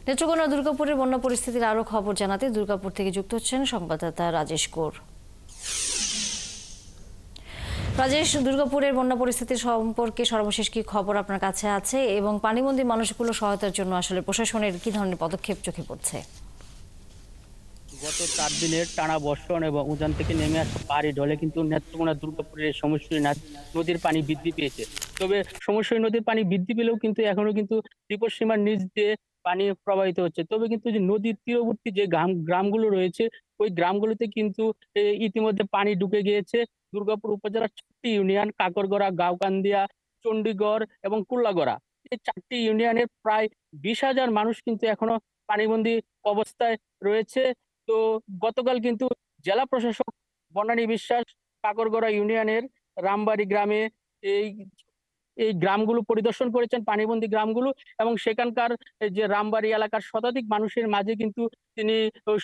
নেত্রকোনা দুর্গাপুরের বন্যা পরিস্থিতির আরো খবর জানাতে দুর্গাপুর থেকে যুক্ত হচ্ছেন সংবাদদাতা রাজেশ কৌর। রাজেশ, দুর্গাপুরের বন্যা পরিস্থিতি সম্পর্কে সর্বশেষ কি খবর আপনার কাছে আছে এবং পানিবন্দী মানুষগুলো সহায়তার জন্য আসলে প্রশাসনের কি ধরনের পদক্ষেপ চোখে পড়ছে? গত ৪ দিনের টানা বর্ষণ এবং উজান থেকে নেমে আসা পাহাড়ি ঢলে কিন্তু নেত্রকোনা দুর্গাপুরের সমুদ্রী নদীর পানি বৃদ্ধি পেয়েছে। তবে সমুদ্রী নদীর পানি বৃদ্ধি পেলেও কিন্তু এখনো কিন্তু বিপদসীমার নিচ দিয়ে পানি প্রবাহিত হচ্ছে। তবে কিন্তু যে নদীর তীরবর্তী যে গ্রামগুলো রয়েছে, ওই গ্রামগুলোতে কিন্তু ইতিমধ্যে পানি ঢুকে গিয়েছে। দুর্গাপুর উপজেলার ৪টি ইউনিয়ন কাকরগড়া, গাওকান্দিয়া, চণ্ডীগড় এবং কুল্লাগড়া। এই ৪টি ইউনিয়নের প্রায় ২০,০০০ মানুষ কিন্তু এখনো পানিবন্দী অবস্থায় রয়েছে। তো গতকাল কিন্তু জেলা প্রশাসক বনানী বিশ্বাস কাকরগড়া ইউনিয়নের রামবাড়ি গ্রামে এই এই গ্রামগুলো পরিদর্শন করেছেন, পানিবন্দী গ্রামগুলো, এবং সেখানকার এই যে রামবাড়ি এলাকার শতাধিক মানুষের মাঝে কিন্তু তিনি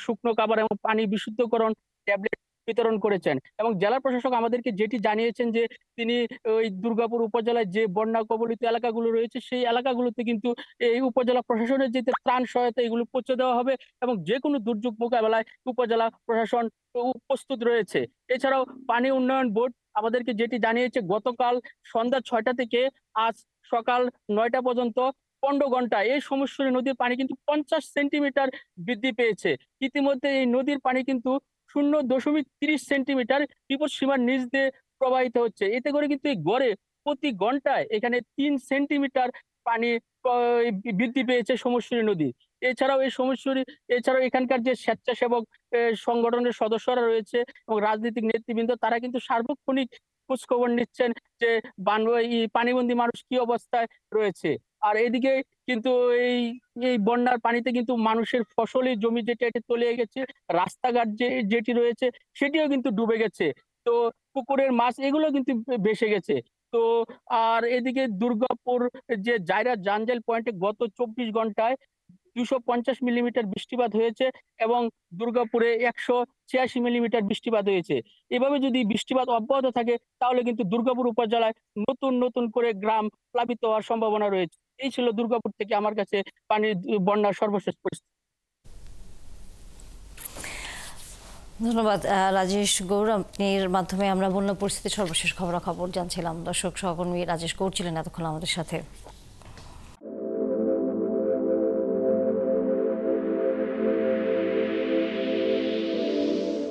শুকনো খাবার এবং পানি বিশুদ্ধকরণ ট্যাবলেট বিতরণ করেছেন। এবং জেলা প্রশাসক আমাদেরকে যেটি জানিয়েছেন যে তিনি ওই দুর্গাপুর উপজেলায় যে বন্যা কবলিত এলাকাগুলো রয়েছে সেই এলাকাগুলোতে কিন্তু এই উপজেলা প্রশাসনের যে ত্রাণ সহায়তা এগুলো পৌঁছে দেওয়া হবে এবং যে কোনো দুর্যোগ মোকাবেলায় উপজেলা প্রশাসন প্রস্তুত রয়েছে। এছাড়াও পানি উন্নয়ন বোর্ড আমাদেরকে যেটি জানিয়েছে, গতকাল সন্ধ্যা ৬টা থেকে আজ সকাল ৯টা পর্যন্ত ১৫ ঘন্টায় এই সমুদ্রী নদীর পানি কিন্তু ৫০ সেন্টিমিটার বৃদ্ধি পেয়েছে। ইতিমধ্যে এই নদীর পানি কিন্তু ০.৩০ সেন্টিমিটার বিপদ সীমার নিচ দিয়ে প্রবাহিত হচ্ছে। এতে করে কিন্তু এই গড়ে প্রতি ঘন্টায় এখানে ৩ সেন্টিমিটার পানি বৃদ্ধি পেয়েছে সমুদ্রী নদী। এছাড়াও এই সমুদ্রী এছাড়াও এখানকার যে স্বেচ্ছাসেবক সংগঠনের সদস্যরা রয়েছে এবং রাজনৈতিক নেতৃবৃন্দ, তারা কিন্তু সার্বক্ষণিক খোঁজখবর নিচ্ছেন যে পানিবন্দী মানুষ কি অবস্থায় রয়েছে। আর এদিকে কিন্তু এই এই বন্যার পানিতে কিন্তু মানুষের ফসলি জমি যেটা এটা তলিয়ে গেছে, রাস্তাঘাট যেটি রয়েছে সেটিও কিন্তু ডুবে গেছে। তো পুকুরের মাছ এগুলো কিন্তু ভেসে গেছে। তো আর এদিকে দুর্গাপুর যে জায়রা জাঞ্জেল পয়েন্টে গত ২৪ ঘন্টায় ২৫০ মিলিমিটার বৃষ্টিপাত হয়েছে এবং দুর্গাপুরে ১৮৬ মিলিমিটার বৃষ্টিপাত হয়েছে। এভাবে যদি বৃষ্টিপাত অব্যাহত থাকে তাহলে কিন্তু দুর্গাপুর উপজেলায় নতুন নতুন করে গ্রাম প্লাবিত হওয়ার সম্ভাবনা রয়েছে। এই ছিল দুর্গাপুর থেকে আমার কাছে বন্যার সর্বশেষ পরিস্থিতি। ধন্যবাদ রাজেশ গৌর। আপনার মাধ্যমে আমরা বন্যা পরিস্থিতির সর্বশেষ খবরাখবর জানছিলাম। দর্শক সহকর্মী রাজেশ গৌর ছিলেন এতক্ষণ আমাদের সাথে।